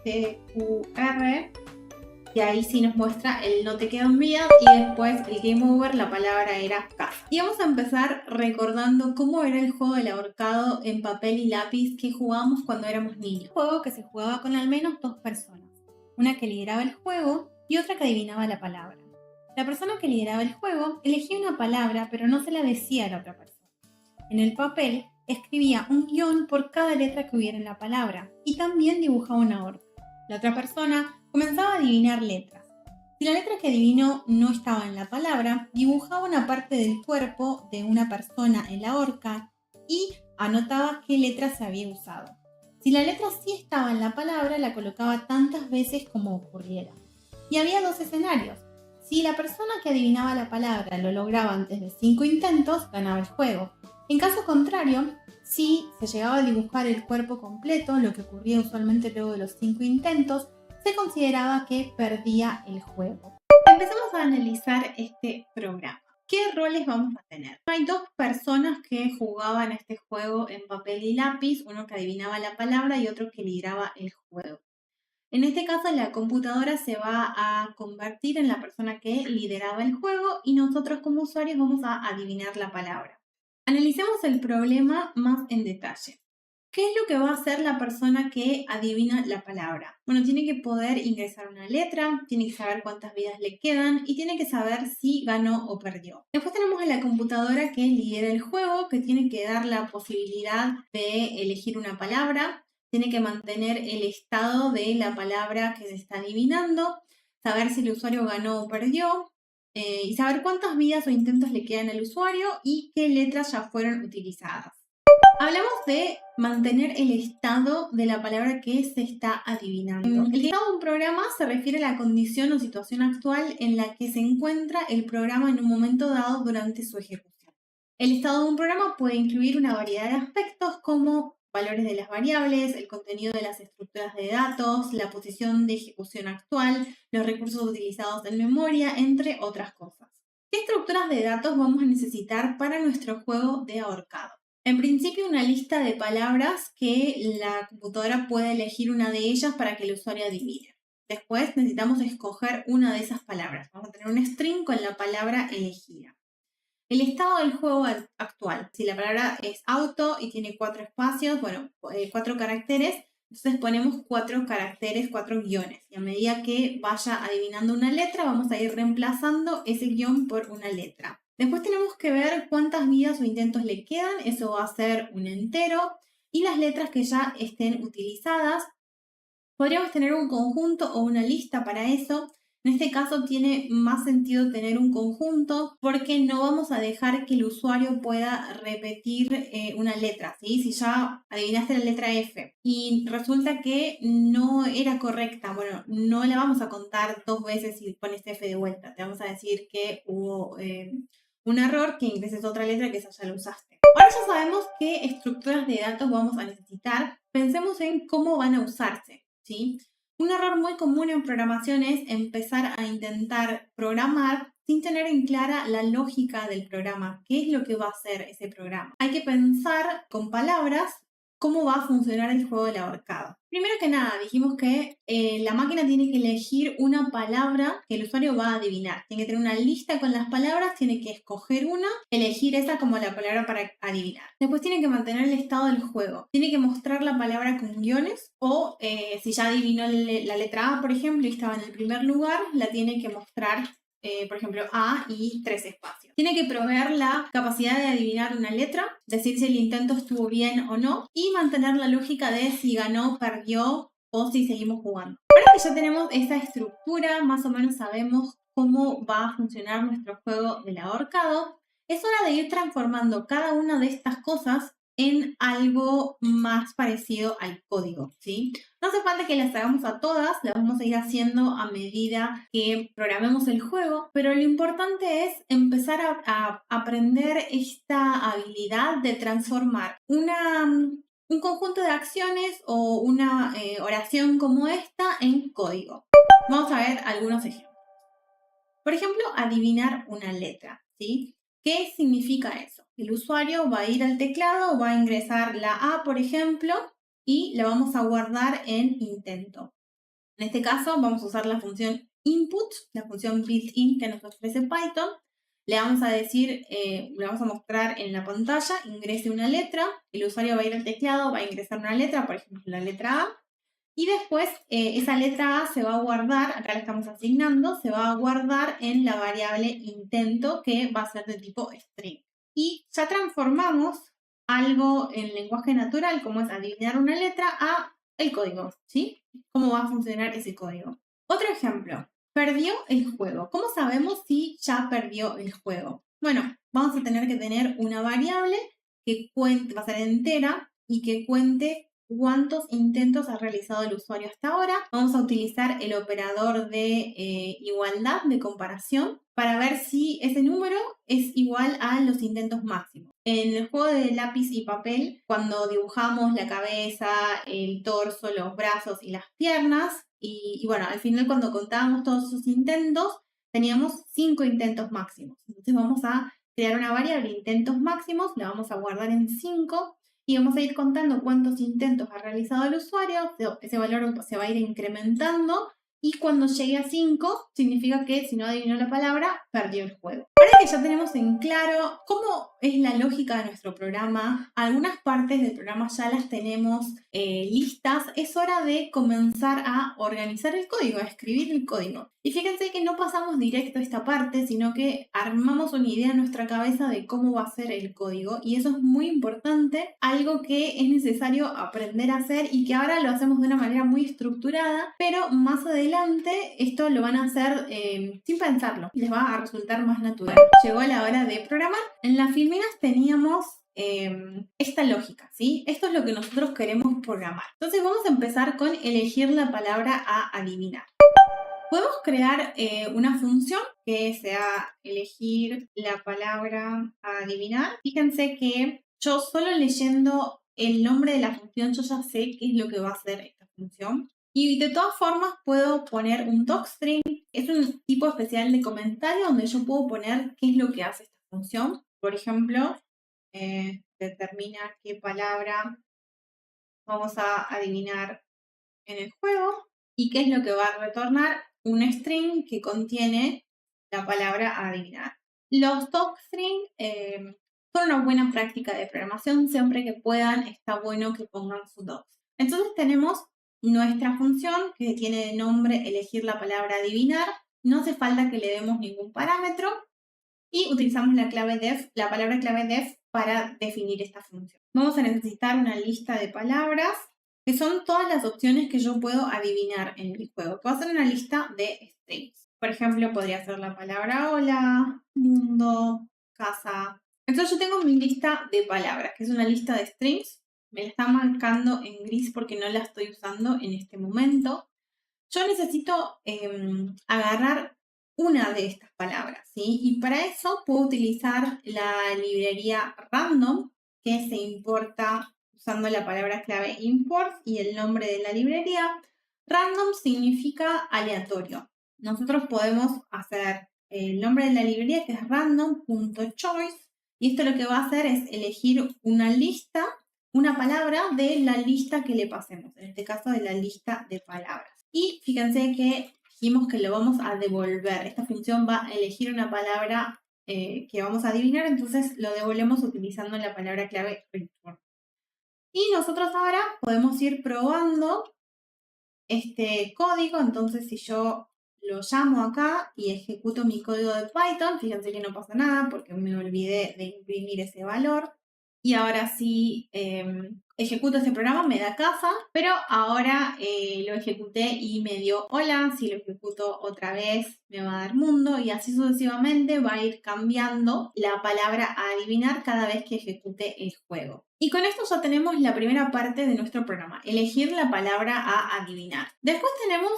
C-E-T-U-R. Y ahí sí nos muestra el no te quedan vidas y después el game over, la palabra era casa. Y vamos a empezar recordando cómo era el juego del ahorcado en papel y lápiz que jugábamos cuando éramos niños. Un juego que se jugaba con al menos 2 personas. Una que lideraba el juego y otra que adivinaba la palabra. La persona que lideraba el juego elegía una palabra pero no se la decía a la otra persona. En el papel escribía un guión por cada letra que hubiera en la palabra y también dibujaba una horca. La otra persona comenzaba a adivinar letras. Si la letra que adivinó no estaba en la palabra, dibujaba una parte del cuerpo de una persona en la horca y anotaba qué letra se había usado. Si la letra sí estaba en la palabra, la colocaba tantas veces como ocurriera. Y había 2 escenarios. Si la persona que adivinaba la palabra lo lograba antes de 5 intentos, ganaba el juego. En caso contrario, si se llegaba a dibujar el cuerpo completo, lo que ocurría usualmente luego de los 5 intentos, se consideraba que perdía el juego. Empezamos a analizar este programa. ¿Qué roles vamos a tener? Hay 2 personas que jugaban este juego en papel y lápiz, uno que adivinaba la palabra y otro que lideraba el juego. En este caso, la computadora se va a convertir en la persona que lideraba el juego y nosotros como usuarios vamos a adivinar la palabra. Analicemos el problema más en detalle. ¿Qué es lo que va a hacer la persona que adivina la palabra? Bueno, tiene que poder ingresar una letra, tiene que saber cuántas vidas le quedan y tiene que saber si ganó o perdió. Después tenemos a la computadora que lidera el juego, que tiene que dar la posibilidad de elegir una palabra, tiene que mantener el estado de la palabra que se está adivinando, saber si el usuario ganó o perdió, y saber cuántas vidas o intentos le quedan al usuario y qué letras ya fueron utilizadas. Hablamos de mantener el estado de la palabra que se está adivinando. El estado de un programa se refiere a la condición o situación actual en la que se encuentra el programa en un momento dado durante su ejecución. El estado de un programa puede incluir una variedad de aspectos como valores de las variables, el contenido de las estructuras de datos, la posición de ejecución actual, los recursos utilizados en memoria, entre otras cosas. ¿Qué estructuras de datos vamos a necesitar para nuestro juego de ahorcado? En principio, una lista de palabras que la computadora puede elegir una de ellas para que el usuario adivine. Después necesitamos escoger una de esas palabras. Vamos a tener un string con la palabra elegida. El estado del juego actual. Si la palabra es auto y tiene 4 espacios, 4 caracteres, entonces ponemos 4 caracteres, 4 guiones. Y a medida que vaya adivinando una letra, vamos a ir reemplazando ese guión por una letra. Después tenemos que ver cuántas vidas o intentos le quedan. Eso va a ser un entero. Y las letras que ya estén utilizadas. Podríamos tener un conjunto o una lista para eso. En este caso tiene más sentido tener un conjunto porque no vamos a dejar que el usuario pueda repetir una letra, ¿sí? Si ya adivinaste la letra F y resulta que no era correcta, bueno, no la vamos a contar 2 veces si pones F de vuelta. Te vamos a decir que hubo un error, que ingreses otra letra que esa ya la usaste. Ahora ya sabemos qué estructuras de datos vamos a necesitar. Pensemos en cómo van a usarse, ¿sí? Un error muy común en programación es empezar a intentar programar sin tener en clara la lógica del programa, qué es lo que va a hacer ese programa. Hay que pensar con palabras cómo va a funcionar el juego del ahorcado. Primero que nada, dijimos que la máquina tiene que elegir una palabra que el usuario va a adivinar. Tiene que tener una lista con las palabras, tiene que escoger una, elegir esa como la palabra para adivinar. Después tiene que mantener el estado del juego. Tiene que mostrar la palabra con guiones o si ya adivinó la letra A, por ejemplo, y estaba en el primer lugar, la tiene que mostrar por ejemplo, A y 3 espacios. Tiene que proveer la capacidad de adivinar una letra, decir si el intento estuvo bien o no, y mantener la lógica de si ganó, perdió o si seguimos jugando. Ahora que ya tenemos esa estructura, más o menos sabemos cómo va a funcionar nuestro juego del ahorcado, es hora de ir transformando cada una de estas cosas en algo más parecido al código, ¿sí? No hace falta que las hagamos a todas, las vamos a ir haciendo a medida que programemos el juego, pero lo importante es empezar a aprender esta habilidad de transformar un conjunto de acciones o una oración como esta en código. Vamos a ver algunos ejemplos. Por ejemplo, adivinar una letra, ¿sí? ¿Qué significa eso? El usuario va a ir al teclado, va a ingresar la A, por ejemplo, y la vamos a guardar en intento. En este caso vamos a usar la función input, la función built-in que nos ofrece Python. Le vamos a decir, le vamos a mostrar en la pantalla, ingrese una letra, el usuario va a ir al teclado, va a ingresar una letra, por ejemplo la letra A, y después esa letra A se va a guardar, acá la estamos asignando, se va a guardar en la variable intento que va a ser de tipo string. Y ya transformamos algo en lenguaje natural, como es adivinar una letra, a el código, ¿sí? ¿Cómo va a funcionar ese código? Otro ejemplo, perdió el juego. ¿Cómo sabemos si ya perdió el juego? Bueno, vamos a tener que tener una variable que cuente, va a ser entera y que cuente cuántos intentos ha realizado el usuario hasta ahora. Vamos a utilizar el operador de igualdad, de comparación, para ver si ese número es igual a los intentos máximos. En el juego de lápiz y papel, cuando dibujamos la cabeza, el torso, los brazos y las piernas, y bueno, al final cuando contábamos todos esos intentos, teníamos 5 intentos máximos. Entonces vamos a crear una variable intentos máximos, la vamos a guardar en 5 y vamos a ir contando cuántos intentos ha realizado el usuario. Ese valor se va a ir incrementando y cuando llegue a 5 significa que si no adivinó la palabra, perdió el juego. Ahora que ya tenemos en claro cómo es la lógica de nuestro programa, algunas partes del programa ya las tenemos listas, es hora de comenzar a organizar el código, a escribir el código. Y fíjense que no pasamos directo a esta parte, sino que armamos una idea en nuestra cabeza de cómo va a ser el código. Y eso es muy importante, algo que es necesario aprender a hacer y que ahora lo hacemos de una manera muy estructurada, pero más adelante esto lo van a hacer sin pensarlo, les va a resultar más natural. Llegó la hora de programar. En las filminas teníamos esta lógica, ¿sí? Esto es lo que nosotros queremos programar. Entonces vamos a empezar con elegir la palabra a adivinar. Podemos crear una función que sea elegir la palabra a adivinar. Fíjense que yo solo leyendo el nombre de la función yo ya sé qué es lo que va a hacer esta función. Y de todas formas puedo poner un docstring. Es un tipo especial de comentario donde yo puedo poner qué es lo que hace esta función. Por ejemplo, determina qué palabra vamos a adivinar en el juego y qué es lo que va a retornar un string que contiene la palabra a adivinar. Los docstring son una buena práctica de programación, siempre que puedan está bueno que pongan su docs. Entonces tenemos nuestra función que tiene de nombre elegir la palabra adivinar, no hace falta que le demos ningún parámetro y utilizamos la palabra clave def para definir esta función. Vamos a necesitar una lista de palabras que son todas las opciones que yo puedo adivinar en el juego, que va a ser una lista de strings. Por ejemplo, podría ser la palabra hola, mundo, casa. Entonces yo tengo mi lista de palabras, que es una lista de strings. Me la está marcando en gris porque no la estoy usando en este momento. Yo necesito agarrar una de estas palabras, ¿sí? Y para eso puedo utilizar la librería random, que se importa usando la palabra clave import y el nombre de la librería. Random significa aleatorio. Nosotros podemos hacer el nombre de la librería, que es random.choice, y esto lo que va a hacer es elegir una lista, una palabra de la lista que le pasemos, en este caso de la lista de palabras. Y fíjense que dijimos que lo vamos a devolver. Esta función va a elegir una palabra que vamos a adivinar, entonces lo devolvemos utilizando la palabra clave return. Y nosotros ahora podemos ir probando este código, entonces si yo lo llamo acá y ejecuto mi código de Python, fíjense que no pasa nada porque me olvidé de imprimir ese valor. Y ahora sí ejecuto este programa, me da casa, pero ahora lo ejecuté y me dio hola. Si lo ejecuto otra vez, me va a dar mundo y así sucesivamente va a ir cambiando la palabra a adivinar cada vez que ejecute el juego. Y con esto ya tenemos la primera parte de nuestro programa, elegir la palabra a adivinar. Después tenemos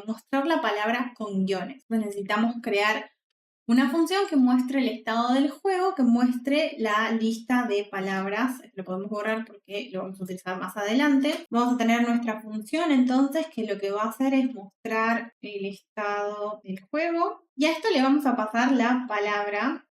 mostrar la palabra con guiones. Necesitamos crear una función que muestre el estado del juego, que muestre la lista de palabras. Lo podemos borrar porque lo vamos a utilizar más adelante. Vamos a tener nuestra función entonces que lo que va a hacer es mostrar el estado del juego. Y a esto le vamos a pasar la palabra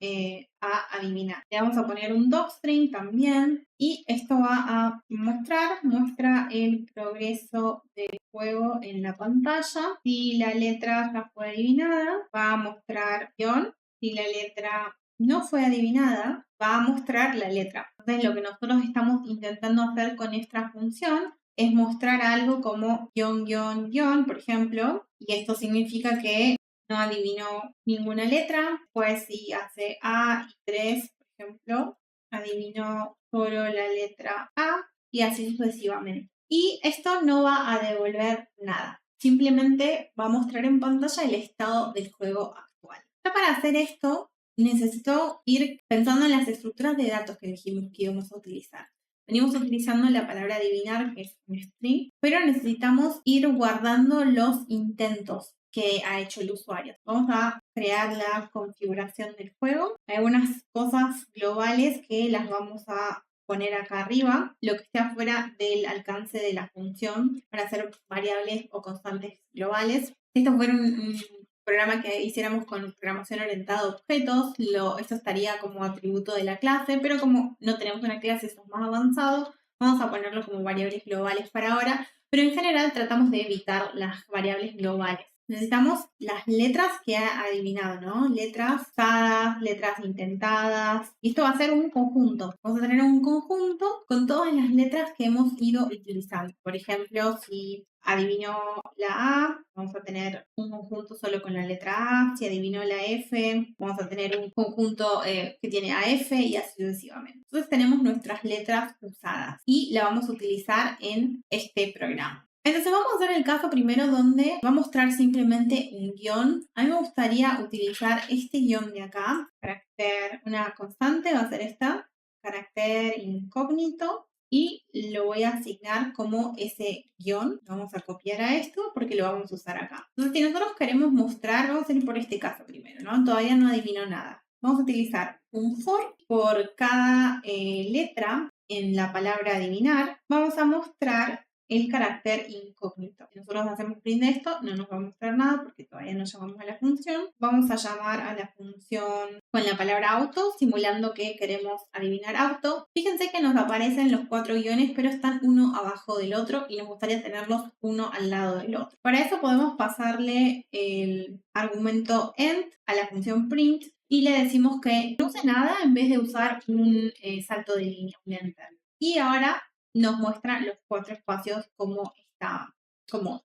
a adivinar. Le vamos a poner un docstring también y esto va a muestra el progreso del juego en la pantalla. Si la letra ya fue adivinada, va a mostrar guión. Si la letra no fue adivinada, va a mostrar la letra. Entonces lo que nosotros estamos intentando hacer con esta función es mostrar algo como guión, guión, guión, por ejemplo, y esto significa que no adivinó ninguna letra, pues si hace A y 3, por ejemplo, adivinó solo la letra A y así sucesivamente. Y esto no va a devolver nada, simplemente va a mostrar en pantalla el estado del juego actual. Ya para hacer esto, necesito ir pensando en las estructuras de datos que dijimos que íbamos a utilizar. Venimos utilizando la palabra adivinar, que es un string, pero necesitamos ir guardando los intentos que ha hecho el usuario. Vamos a crear la configuración del juego. Hay algunas cosas globales que las vamos a poner acá arriba. Lo que esté afuera del alcance de la función para hacer variables o constantes globales. Si esto fuera un programa que hiciéramos con programación orientada a objetos, esto estaría como atributo de la clase, pero como no tenemos una clase, eso es más avanzado, vamos a ponerlo como variables globales para ahora, pero en general tratamos de evitar las variables globales. Necesitamos las letras que ha adivinado, ¿no? Letras usadas, letras intentadas. Y esto va a ser un conjunto. Vamos a tener un conjunto con todas las letras que hemos ido utilizando. Por ejemplo, si adivinó la A, vamos a tener un conjunto solo con la letra A. Si adivinó la F, vamos a tener un conjunto que tiene AF y así sucesivamente. Entonces tenemos nuestras letras usadas y la vamos a utilizar en este programa. Entonces vamos a hacer el caso primero donde va a mostrar simplemente un guión. A mí me gustaría utilizar este guión de acá, carácter, una constante va a ser esta, carácter incógnito, y lo voy a asignar como ese guión. Vamos a copiar a esto porque lo vamos a usar acá. Entonces si nosotros queremos mostrar, vamos a ir por este caso primero, ¿no? Todavía no adivino nada. Vamos a utilizar un for por cada letra en la palabra adivinar. Vamos a mostrar el carácter incógnito. Si nosotros hacemos print de esto, no nos va a mostrar nada porque todavía no llamamos a la función. Vamos a llamar a la función con la palabra auto, simulando que queremos adivinar auto. Fíjense que nos aparecen los 4 guiones, pero están uno abajo del otro y nos gustaría tenerlos uno al lado del otro. Para eso podemos pasarle el argumento end a la función print y le decimos que no use nada en vez de usar un salto de línea, un enter. Y ahora nos muestra los 4 espacios como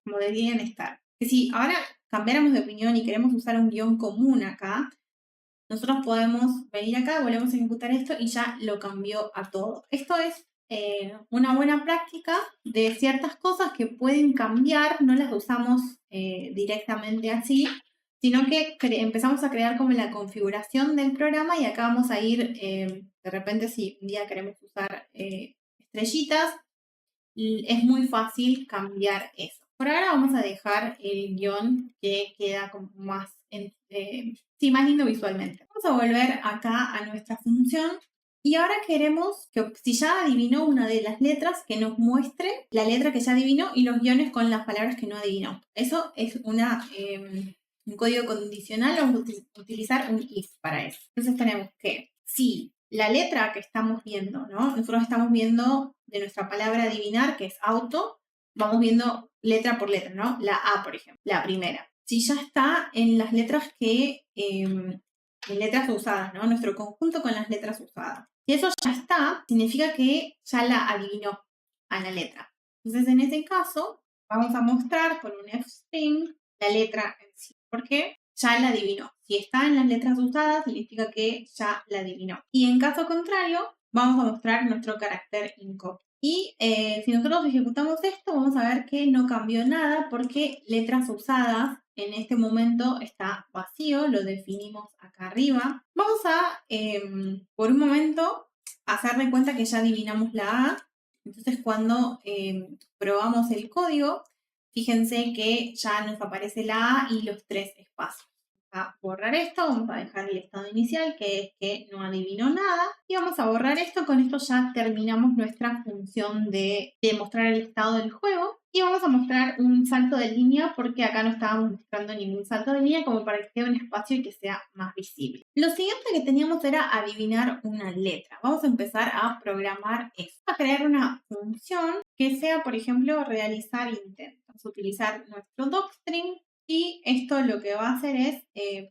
deberían estar. Que si ahora cambiáramos de opinión y queremos usar un guión común acá, nosotros podemos venir acá, volvemos a ejecutar esto y ya lo cambió a todo. Esto es una buena práctica de ciertas cosas que pueden cambiar, no las usamos directamente así, sino que empezamos a crear como la configuración del programa y acá vamos a ir, de repente si un día queremos usar estrellitas, es muy fácil cambiar eso. Por ahora vamos a dejar el guión que queda como más, más lindo visualmente. Vamos a volver acá a nuestra función y ahora queremos que si ya adivinó una de las letras, que nos muestre la letra que ya adivinó y los guiones con las palabras que no adivinó. Eso es un código condicional, vamos a utilizar un if para eso. Entonces tenemos que si la letra que estamos viendo, ¿no? Nosotros estamos viendo de nuestra palabra adivinar, que es auto, vamos viendo letra por letra, ¿no? La A, por ejemplo, la primera. Si ya está en las letras en letras usadas, ¿no? Nuestro conjunto con las letras usadas. Si eso ya está, significa que ya la adivinó a la letra. Entonces, en ese caso, vamos a mostrar con un f-string la letra en sí. ¿Por qué? Ya la adivinó. Si está en las letras usadas, significa que ya la adivinó. Y en caso contrario, vamos a mostrar nuestro carácter incógnito. Y si nosotros ejecutamos esto, vamos a ver que no cambió nada porque letras usadas en este momento está vacío, lo definimos acá arriba. Vamos a, por un momento, hacer de cuenta que ya adivinamos la A. Entonces, cuando probamos el código, fíjense que ya nos aparece la A y los 3 espacios. A borrar esto, vamos a dejar el estado inicial, que es que no adivinó nada, y vamos a borrar esto. Con esto ya terminamos nuestra función de mostrar el estado del juego. Y vamos a mostrar un salto de línea porque acá no estábamos mostrando ningún salto de línea como para que quede un espacio y que sea más visible. Lo siguiente que teníamos era adivinar una letra. Vamos a empezar a programar esto. Vamos a crear una función que sea, por ejemplo, realizar intento. Vamos a utilizar nuestro docstring y esto lo que va a hacer es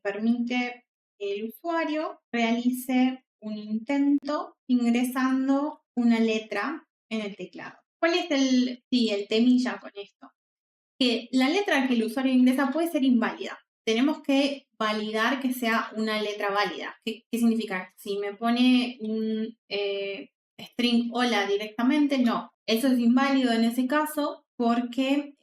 permite que el usuario realice un intento ingresando una letra en el teclado. ¿Cuál es el temilla con esto? Que la letra que el usuario ingresa puede ser inválida. Tenemos que validar que sea una letra válida. ¿Qué significa? Si me pone un string hola directamente, no. Eso es inválido en ese caso porque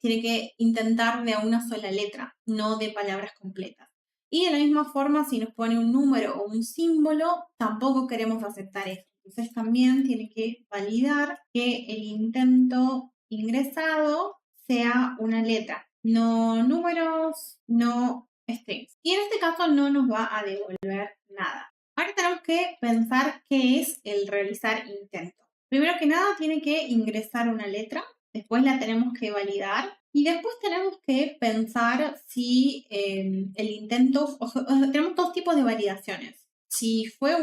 tiene que intentar de a una sola letra, no de palabras completas. Y de la misma forma, si nos pone un número o un símbolo, tampoco queremos aceptar eso. Entonces también tiene que validar que el intento ingresado sea una letra, no números, no strings. Y en este caso no nos va a devolver nada. Ahora tenemos que pensar qué es el realizar intento. Primero que nada tiene que ingresar una letra, después la tenemos que validar y después tenemos que pensar si el intento, tenemos dos tipos de validaciones. Si fue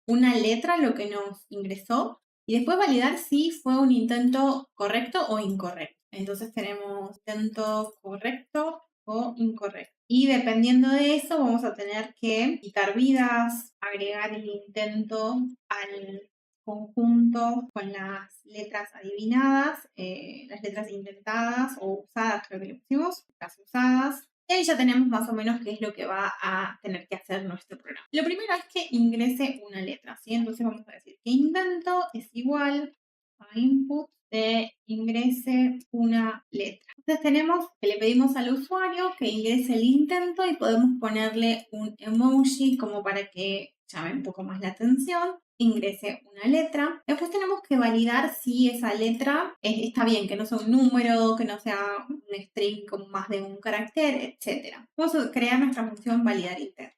una letra lo que nos ingresó y después validar si fue un intento correcto o incorrecto. Entonces tenemos intento correcto o incorrecto. Y dependiendo de eso vamos a tener que quitar vidas, agregar el intento al conjunto con las letras adivinadas, las letras intentadas o usadas, creo que le pusimos, las usadas. Y ahí ya tenemos más o menos qué es lo que va a tener que hacer nuestro programa. Lo primero es que ingrese una letra, ¿sí? Entonces vamos a decir que intento es igual a input de ingrese una letra. Entonces tenemos que le pedimos al usuario que ingrese el intento y podemos ponerle un emoji como para que llame un poco más la atención, ingrese una letra. Después tenemos que validar si esa letra está bien, que no sea un número, que no sea un string con más de un carácter, etc. Vamos a crear nuestra función validar intento.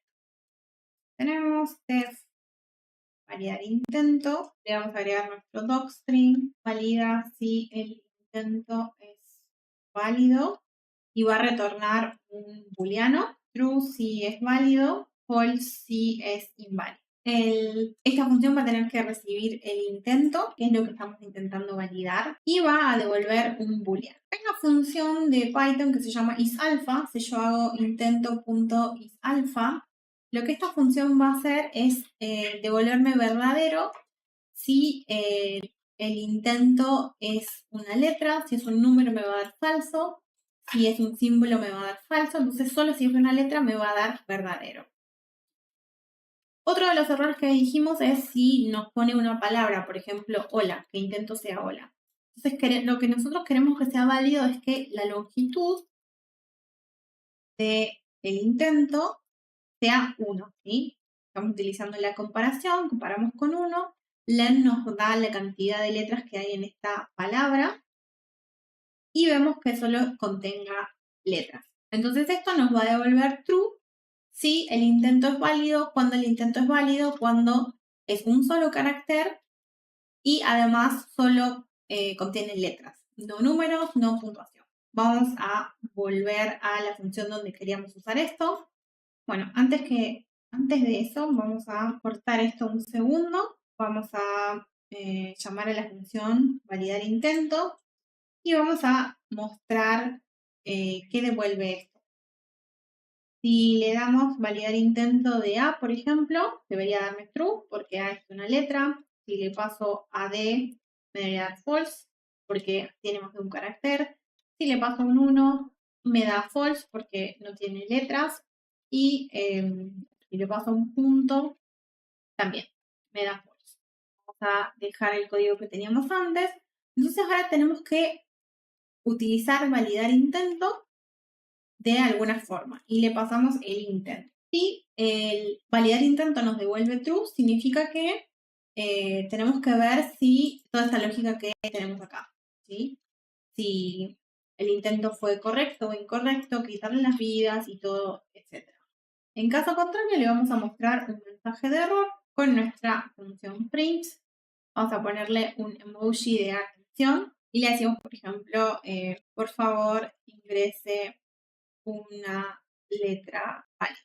Tenemos def validar intento, le vamos a agregar nuestro docstring, valida si el intento es válido y va a retornar un booleano, true si es válido, false si es inválido. Esta función va a tener que recibir el intento, que es lo que estamos intentando validar, y va a devolver un booleano. Hay una función de Python que se llama isAlpha. Si yo hago intento.isAlpha, lo que esta función va a hacer es devolverme verdadero si el intento es una letra, si es un número me va a dar falso, si es un símbolo me va a dar falso, entonces solo si es una letra me va a dar verdadero. Otro de los errores que dijimos es si nos pone una palabra, por ejemplo, hola, que intento sea hola. Entonces lo que nosotros queremos que sea válido es que la longitud del intento sea 1, ¿sí? Estamos utilizando la comparación, comparamos con 1, len nos da la cantidad de letras que hay en esta palabra y vemos que solo contenga letras. Entonces esto nos va a devolver true si el intento es válido, cuando el intento es válido, cuando es un solo carácter y además solo contiene letras, no números, no puntuación. Vamos a volver a la función donde queríamos usar esto. Bueno, antes de eso, vamos a cortar esto un segundo. Vamos a llamar a la función validar intento y vamos a mostrar qué devuelve esto. Si le damos validar intento de A, por ejemplo, debería darme true porque A es una letra. Si le paso a D, me debería dar false porque tiene más de un carácter. Si le paso un 1, me da false porque no tiene letras. Y si le paso un punto, también me da false. Vamos a dejar el código que teníamos antes. Entonces ahora tenemos que utilizar validar intento de alguna forma y le pasamos el intento. Si el validar intento nos devuelve true, significa que tenemos que ver si toda esta lógica que tenemos acá, ¿sí? Si el intento fue correcto o incorrecto, quitarle las vidas y todo, etc. En caso contrario, le vamos a mostrar un mensaje de error con nuestra función print. Vamos a ponerle un emoji de atención y le decimos, por ejemplo, por favor, ingrese una letra válida.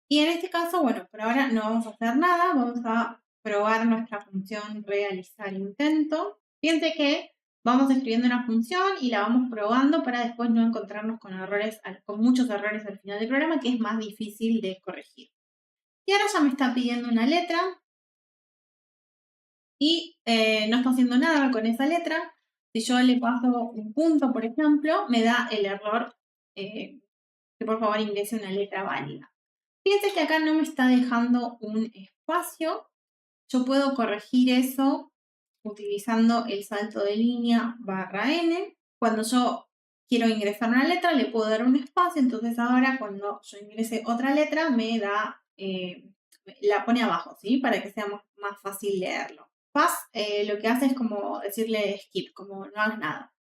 Y en este caso, bueno, por ahora no vamos a hacer nada, vamos a probar nuestra función realizar intento. Fíjense que vamos escribiendo una función y la vamos probando para después no encontrarnos con errores, con muchos errores al final del programa, que es más difícil de corregir. Y ahora ya me está pidiendo una letra y no está haciendo nada con esa letra. Si yo le paso un punto, por ejemplo, me da el error que por favor ingrese una letra válida. Fíjense que acá no me está dejando un espacio. Yo puedo corregir eso utilizando el salto de línea /n. Cuando yo quiero ingresar una letra, le puedo dar un espacio. Entonces ahora cuando yo ingrese otra letra, me da, la pone abajo, ¿sí? Para que sea más fácil leerlo. Lo que hace es como decirle skip, como no hagas nada.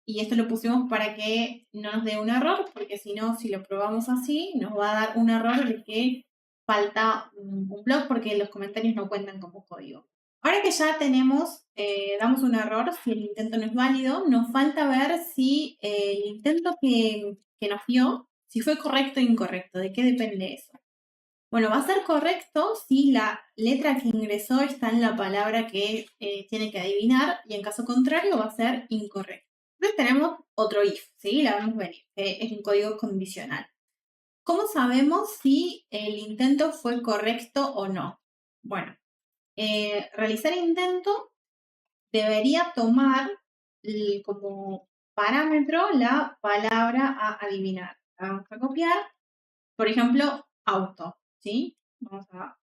Y esto lo pusimos para que no nos dé un error, porque si no, si lo probamos así, nos va a dar un error de que falta un block porque los comentarios no cuentan como código. Ahora que ya tenemos, damos un error si el intento no es válido, nos falta ver si el intento que nos dio, si fue correcto o incorrecto. ¿De qué depende eso? Bueno, va a ser correcto si la letra que ingresó está en la palabra que tiene que adivinar, y en caso contrario va a ser incorrecto. Entonces tenemos otro if, ¿sí? La vemos venir, que es un código condicional. ¿Cómo sabemos si el intento fue correcto o no? Bueno, realizar intento debería tomar como parámetro la palabra a adivinar. La vamos a copiar. Por ejemplo, auto, ¿sí? Vamos a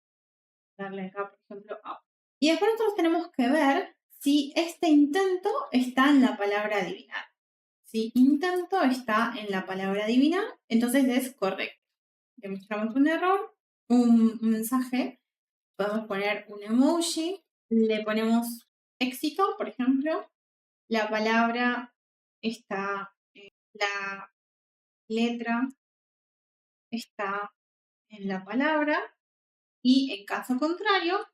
darle acá, por ejemplo, auto. Y después nosotros tenemos que ver si este intento está en la palabra adivinar. Si intento está en la palabra adivinar, entonces es correcto. Le mostramos un error, un mensaje, podemos poner un emoji, le ponemos éxito, por ejemplo, la palabra está, la letra está en la palabra, y en caso contrario,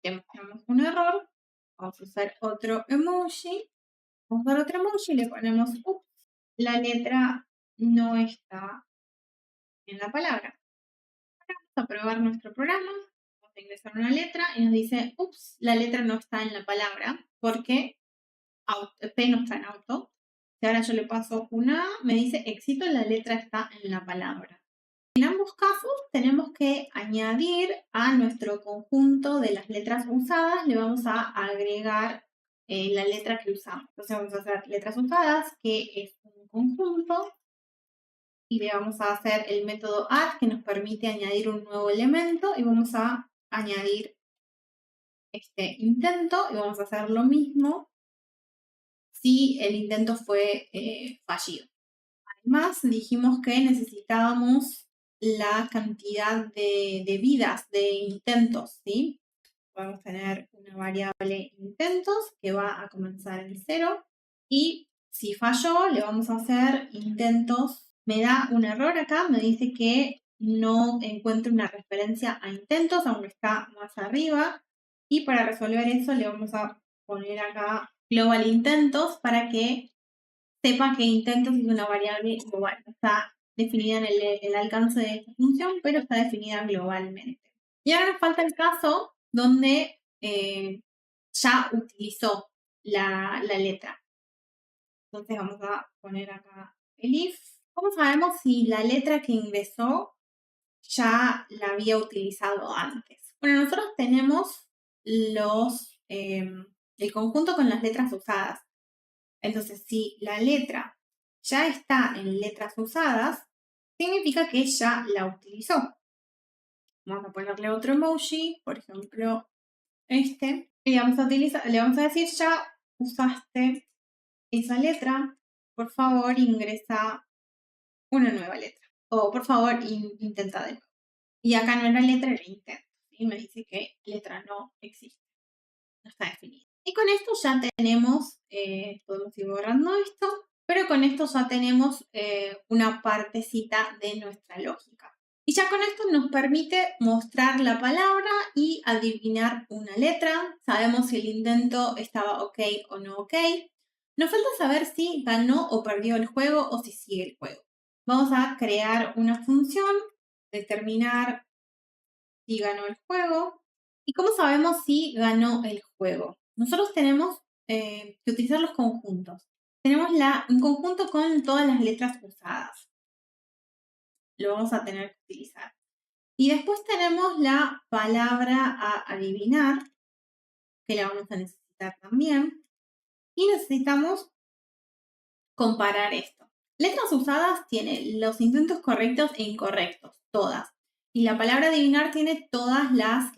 le mostramos un error, vamos a usar otro emoji, le ponemos ups, la letra no está en la palabra. Vamos a probar nuestro programa, vamos a ingresar una letra y nos dice, ups, la letra no está en la palabra porque P no está en auto. Si ahora yo le paso una A, me dice éxito, la letra está en la palabra. En ambos casos tenemos que añadir a nuestro conjunto de las letras usadas, le vamos a agregar la letra que usamos. Entonces vamos a hacer letras usadas, que es un conjunto, y le vamos a hacer el método add, que nos permite añadir un nuevo elemento, y vamos a añadir este intento, y vamos a hacer lo mismo si el intento fue fallido. Además, dijimos que necesitábamos la cantidad de vidas de intentos, ¿sí? Podemos tener una variable intentos que va a comenzar en 0, y si falló le vamos a hacer intentos. Me da un error acá, me dice que no encuentro una referencia a intentos, aunque está más arriba, y para resolver eso le vamos a poner acá global intentos para que sepa que intentos es una variable global. Está definida en el alcance de esta función, pero está definida globalmente. Y ahora nos falta el caso donde ya utilizó la letra. Entonces vamos a poner acá el if. ¿Cómo sabemos si la letra que ingresó ya la había utilizado antes? Bueno, nosotros tenemos el conjunto con las letras usadas. Entonces, si la letra ya está en letras usadas, significa que ya la utilizó. Vamos a ponerle otro emoji, por ejemplo, este. Y le vamos a decir, ya usaste esa letra, por favor ingresa una nueva letra. O por favor intenta de nuevo. Y acá no era letra, era intento. Y me dice que letra no existe, no está definida. Y con esto ya tenemos, podemos ir borrando esto, pero con esto ya tenemos una partecita de nuestra lógica. Y ya con esto nos permite mostrar la palabra y adivinar una letra. Sabemos si el intento estaba ok o no ok. Nos falta saber si ganó o perdió el juego o si sigue el juego. Vamos a crear una función, determinar si ganó el juego. ¿Y cómo sabemos si ganó el juego? Nosotros tenemos que utilizar los conjuntos. Tenemos un conjunto con todas las letras usadas. Lo vamos a tener que utilizar. Y después tenemos la palabra a adivinar, que la vamos a necesitar también. Y necesitamos comparar esto. Letras usadas tiene los intentos correctos e incorrectos, todas. Y la palabra adivinar tiene todas las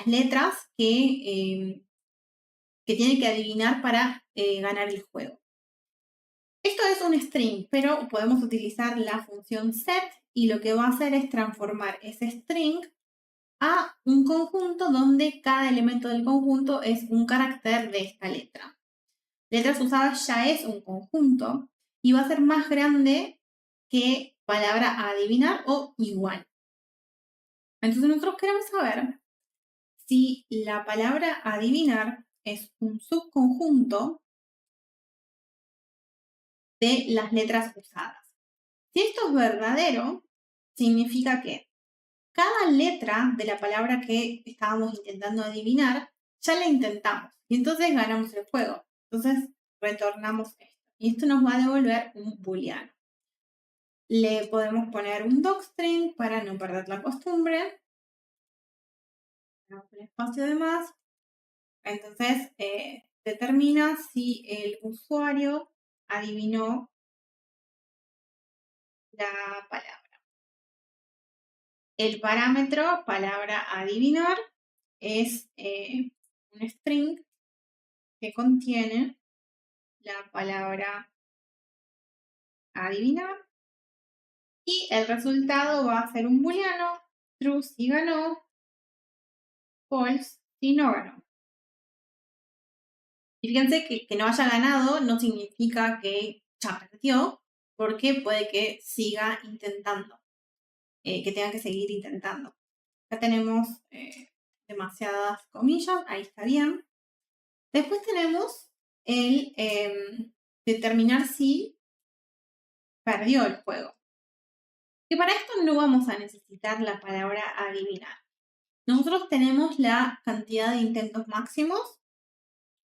letras que tiene que adivinar para ganar el juego. Esto es un string, pero podemos utilizar la función set y lo que va a hacer es transformar ese string a un conjunto donde cada elemento del conjunto es un carácter de esta letra. Letras usadas ya es un conjunto y va a ser más grande que palabra a adivinar o igual. Entonces nosotros queremos saber si la palabra adivinar es un subconjunto de las letras usadas. Si esto es verdadero, significa que cada letra de la palabra que estábamos intentando adivinar, ya la intentamos. Y entonces ganamos el juego. Entonces retornamos esto. Y esto nos va a devolver un booleano. Le podemos poner un docstring para no perder la costumbre. Un espacio de más. Entonces determina si el usuario adivinó la palabra. El parámetro palabra adivinar es un string que contiene la palabra adivinar y el resultado va a ser un booleano, true si ganó, false si no ganó. Y fíjense que no haya ganado no significa que ya perdió, porque puede que siga intentando, que tenga que seguir intentando. Acá tenemos demasiadas comillas, ahí está bien. Después tenemos el determinar si perdió el juego. Que para esto no vamos a necesitar la palabra adivinar. Nosotros tenemos la cantidad de intentos máximos,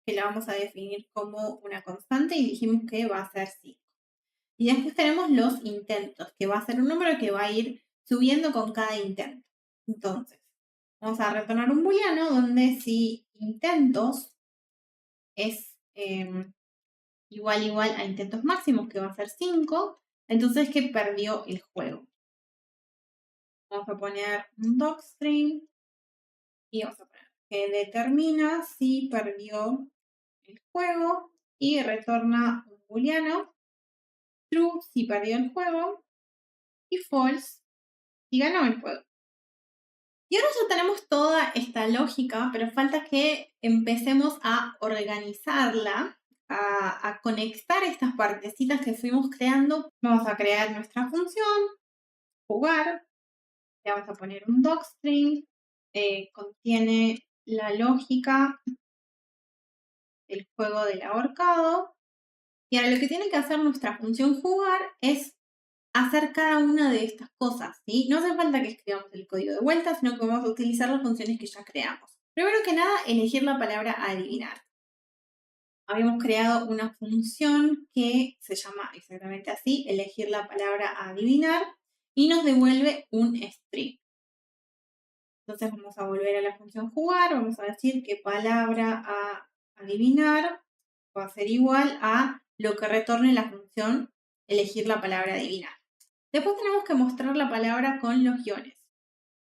que la vamos a definir como una constante y dijimos que va a ser 5. Y después tenemos los intentos, que va a ser un número que va a ir subiendo con cada intento. Entonces, vamos a retornar un booleano donde si intentos es igual a intentos máximos, que va a ser 5, entonces que perdió el juego. Vamos a poner un docstring y vamos a poner que determina si perdió el juego y retorna un booleano, true si perdió el juego y false si ganó el juego. Y ahora ya tenemos toda esta lógica, pero falta que empecemos a organizarla, a conectar estas partecitas que fuimos creando. Vamos a crear nuestra función, jugar, le vamos a poner un docstring, contiene la lógica del juego del ahorcado. Y ahora lo que tiene que hacer nuestra función jugar es hacer cada una de estas cosas, ¿sí? No hace falta que escribamos el código de vuelta, sino que vamos a utilizar las funciones que ya creamos. Primero que nada, elegir la palabra adivinar. Habíamos creado una función que se llama exactamente así, elegir la palabra adivinar, y nos devuelve un string. Entonces vamos a volver a la función jugar, vamos a decir que palabra a adivinar va a ser igual a lo que retorne la función elegir la palabra adivinar. Después tenemos que mostrar la palabra con los guiones.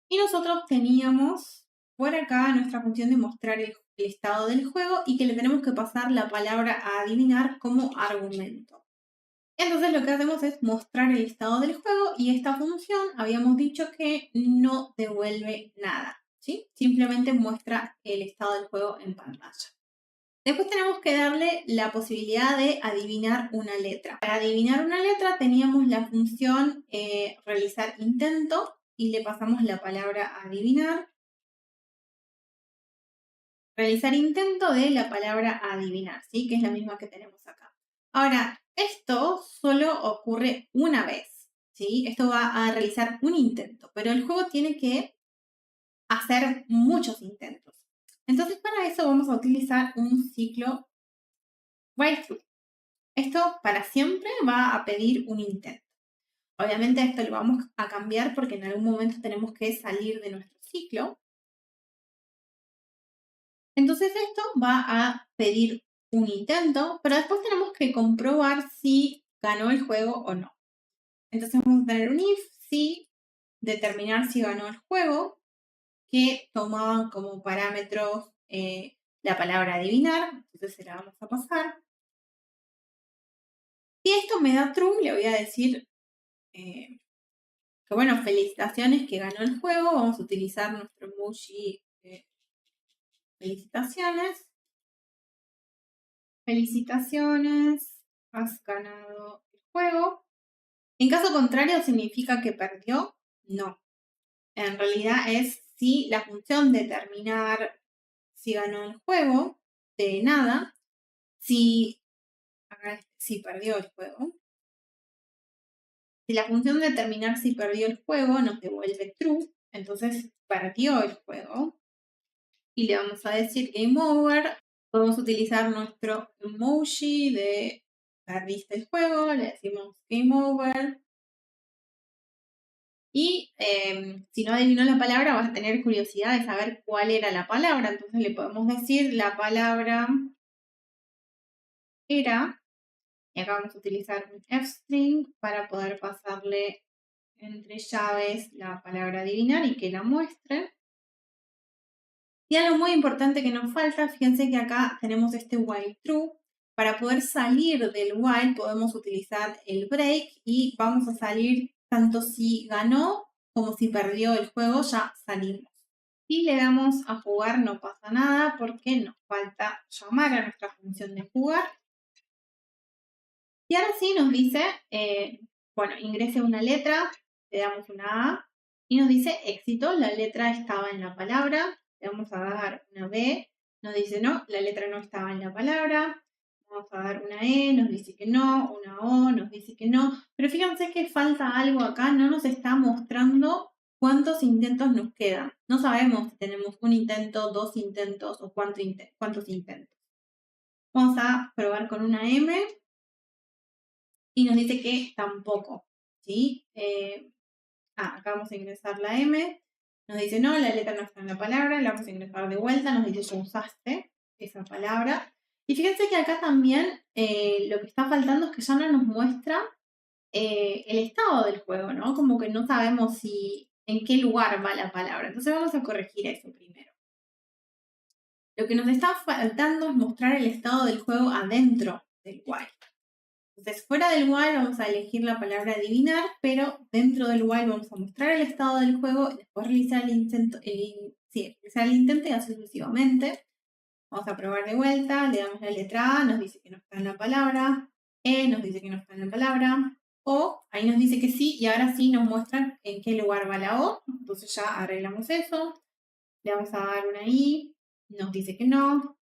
Y nosotros teníamos por acá nuestra función de mostrar el estado del juego y que le tenemos que pasar la palabra a adivinar como argumento. Entonces lo que hacemos es mostrar el estado del juego y esta función habíamos dicho que no devuelve nada, ¿sí? Simplemente muestra el estado del juego en pantalla. Después tenemos que darle la posibilidad de adivinar una letra. Para adivinar una letra teníamos la función realizar intento y le pasamos la palabra adivinar. Realizar intento de la palabra adivinar, ¿sí? Que es la misma que tenemos acá. Ahora, esto solo ocurre una vez, ¿sí? Esto va a realizar un intento, pero el juego tiene que hacer muchos intentos. Entonces, para eso vamos a utilizar un ciclo while true. Esto para siempre va a pedir un intento. Obviamente esto lo vamos a cambiar porque en algún momento tenemos que salir de nuestro ciclo. Entonces esto va a pedir un intento, pero después tenemos que comprobar si ganó el juego o no. Entonces vamos a tener un if, si, determinar si ganó el juego, que tomaban como parámetros la palabra adivinar, entonces se la vamos a pasar. Si esto me da true, le voy a decir que bueno, felicitaciones que ganó el juego, vamos a utilizar nuestro emoji felicitaciones. Felicitaciones, has ganado el juego. En caso contrario, ¿significa que perdió? No. En realidad es si la función determinar si ganó el juego, de nada, si perdió el juego. Si la función determinar si perdió el juego nos devuelve true, entonces perdió el juego. Y le vamos a decir game over. Podemos utilizar nuestro emoji de perdiste el juego, le decimos game over. Y si no adivinó la palabra, vas a tener curiosidad de saber cuál era la palabra. Entonces le podemos decir la palabra era, y acá vamos a utilizar un f-string para poder pasarle entre llaves la palabra adivinar y que la muestre. Y algo muy importante que nos falta, fíjense que acá tenemos este while true. Para poder salir del while podemos utilizar el break y vamos a salir tanto si ganó como si perdió el juego, ya salimos. Si le damos a jugar no pasa nada porque nos falta llamar a nuestra función de jugar. Y ahora sí nos dice, bueno, ingrese una letra, le damos una A y nos dice éxito, la letra estaba en la palabra. Le vamos a dar una B, nos dice no, la letra no estaba en la palabra. Vamos a dar una E, nos dice que no, una O, nos dice que no. Pero fíjense que falta algo acá, no nos está mostrando cuántos intentos nos quedan. No sabemos si tenemos un intento, dos intentos o cuántos intentos. Vamos a probar con una M y nos dice que tampoco, ¿sí? Acá vamos a ingresar la M. Nos dice, no, la letra no está en la palabra, la vamos a ingresar de vuelta, nos dice, ya usaste esa palabra. Y fíjense que acá también lo que está faltando es que ya no nos muestra el estado del juego, ¿no? Como que no sabemos en qué lugar va la palabra. Entonces vamos a corregir eso primero. Lo que nos está faltando es mostrar el estado del juego adentro del while. Entonces, fuera del while vamos a elegir la palabra adivinar, pero dentro del while vamos a mostrar el estado del juego y después realizar el intento, realizar el intento y así sucesivamente. Vamos a probar de vuelta, le damos la letra A, nos dice que no está en la palabra, E nos dice que no está en la palabra, O, ahí nos dice que sí, y ahora sí nos muestran en qué lugar va la O, entonces ya arreglamos eso, le vamos a dar una I, nos dice que no,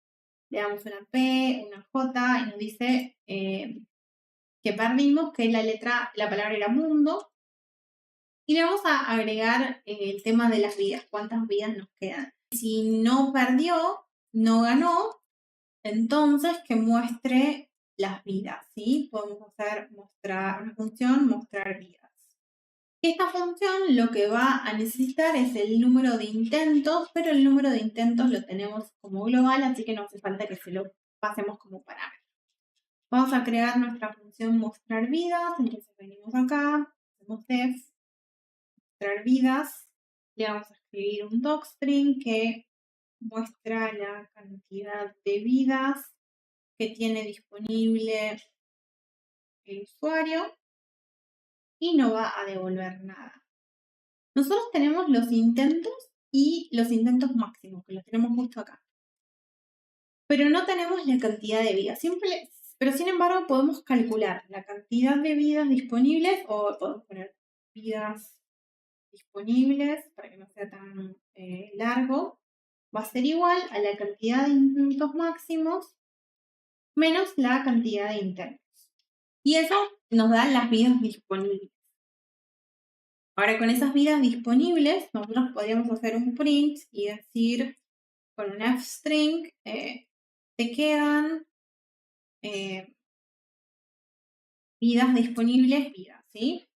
le damos una P, una J, y nos dice que perdimos, que la palabra era mundo, y le vamos a agregar el tema de las vidas, cuántas vidas nos quedan. Si no perdió, no ganó, entonces que muestre las vidas, ¿sí? Podemos hacer una función mostrar vidas. Esta función lo que va a necesitar es el número de intentos, pero el número de intentos lo tenemos como global, así que no hace falta que se lo pasemos como parámetro. Vamos a crear nuestra función mostrar vidas, entonces venimos acá, hacemos def, mostrar vidas, le vamos a escribir un docstring que muestra la cantidad de vidas que tiene disponible el usuario y no va a devolver nada. Nosotros tenemos los intentos y los intentos máximos, que los tenemos justo acá. pero no tenemos la cantidad de vidas. Pero sin embargo podemos calcular la cantidad de vidas disponibles, o podemos poner vidas disponibles para que no sea tan largo. Va a ser igual a la cantidad de intentos máximos menos la cantidad de intentos. Y eso nos da las vidas disponibles. Ahora, con esas vidas disponibles, nosotros podríamos hacer un print y decir con un f-string, te quedan vidas disponibles, vidas, ¿sí?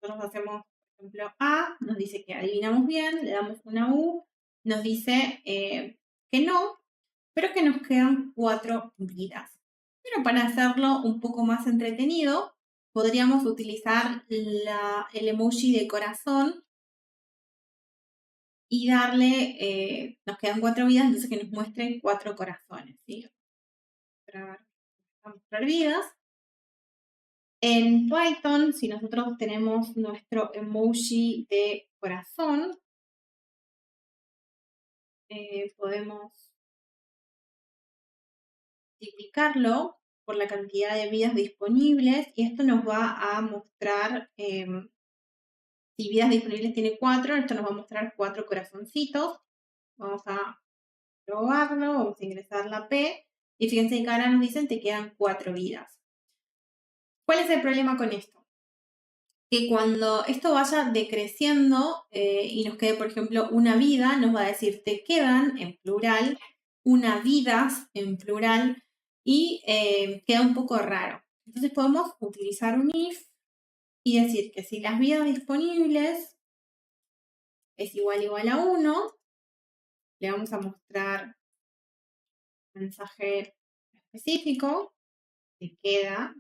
Nosotros hacemos, por ejemplo, A, nos dice que adivinamos bien, le damos una U, nos dice que no, pero que nos quedan 4 vidas. Pero para hacerlo un poco más entretenido, podríamos utilizar el emoji de corazón y darle, nos quedan 4 vidas, entonces que nos muestre 4 corazones, ¿sí? Para mostrar vidas. En Python, si nosotros tenemos nuestro emoji de corazón, podemos multiplicarlo por la cantidad de vidas disponibles y esto nos va a mostrar, si vidas disponibles tiene 4, esto nos va a mostrar 4 corazoncitos. Vamos a probarlo, vamos a ingresar la P y fíjense que ahora nos dicen que quedan 4 vidas. ¿Cuál es el problema con esto? Que cuando esto vaya decreciendo y nos quede, por ejemplo, una vida, nos va a decir te quedan, en plural, una vidas, en plural, y queda un poco raro. Entonces podemos utilizar un if y decir que si las vidas disponibles es igual a 1, le vamos a mostrar un mensaje específico, te queda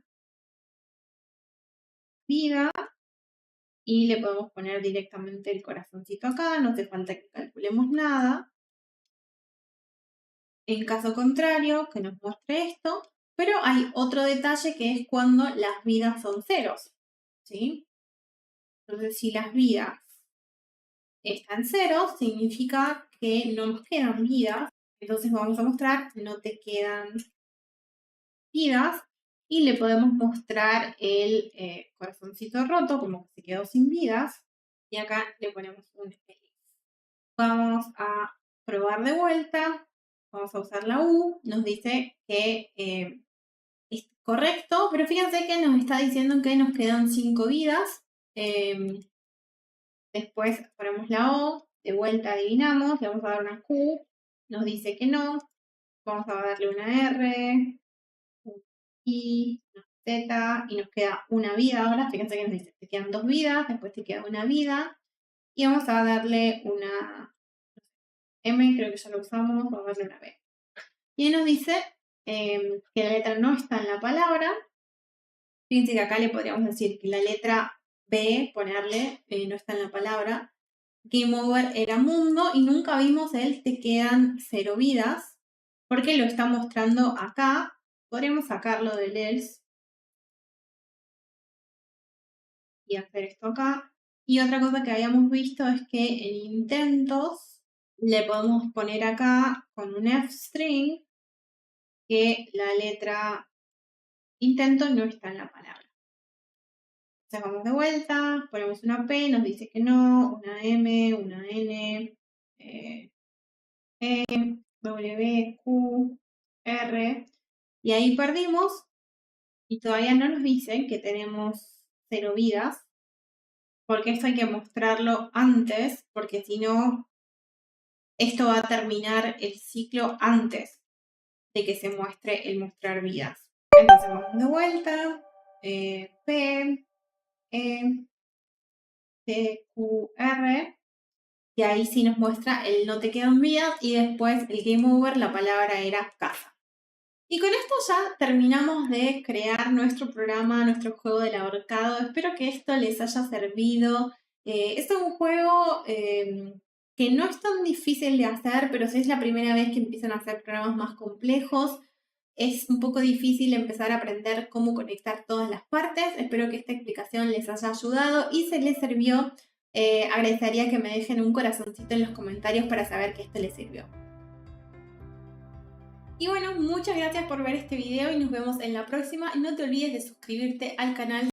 vida, y le podemos poner directamente el corazoncito acá, no hace falta que calculemos nada. En caso contrario, que nos muestre esto, pero hay otro detalle que es cuando las vidas son ceros, ¿sí? Entonces, si las vidas están ceros, significa que no nos quedan vidas, entonces vamos a mostrar no te quedan vidas y le podemos mostrar el corazoncito roto, como que se quedó sin vidas, y acá le ponemos un elif. Vamos a probar de vuelta. Vamos a usar la U. Nos dice que es correcto, pero fíjense que nos está diciendo que nos quedan 5 vidas. Después ponemos la O. De vuelta adivinamos. Le vamos a dar una Q. Nos dice que no. Vamos a darle una R. Un I. Una Z. Y nos queda una vida ahora. Fíjense que nos dice te quedan 2 vidas. Después te queda una vida. Y vamos a darle una M, creo que ya lo usamos, vamos a darle una B. Y nos dice que la letra no está en la palabra. Fíjense que acá le podríamos decir que la letra B, ponerle, no está en la palabra. Game over era mundo y nunca vimos el te quedan 0 vidas, porque lo está mostrando acá. Podríamos sacarlo del else y hacer esto acá. Y otra cosa que habíamos visto es que en intentos le podemos poner acá con un f-string que la letra intento no está en la palabra. Entonces vamos de vuelta, ponemos una P, nos dice que no, una M, una N, E, W, Q, R, y ahí perdimos y todavía no nos dicen que tenemos 0 vidas, porque esto hay que mostrarlo antes, porque si no, esto va a terminar el ciclo antes de que se muestre el mostrar vidas. Entonces vamos de vuelta, P, E, T, Q, R, y ahí sí nos muestra el no te quedan vidas y después el game over, la palabra era casa. Y con esto ya terminamos de crear nuestro programa, nuestro juego del ahorcado. Espero que esto les haya servido. Es un juego que no es tan difícil de hacer, pero si es la primera vez que empiezan a hacer programas más complejos, es un poco difícil empezar a aprender cómo conectar todas las partes. Espero que esta explicación les haya ayudado y si les sirvió, agradecería que me dejen un corazoncito en los comentarios para saber que esto les sirvió. Y bueno, muchas gracias por ver este video y nos vemos en la próxima. No te olvides de suscribirte al canal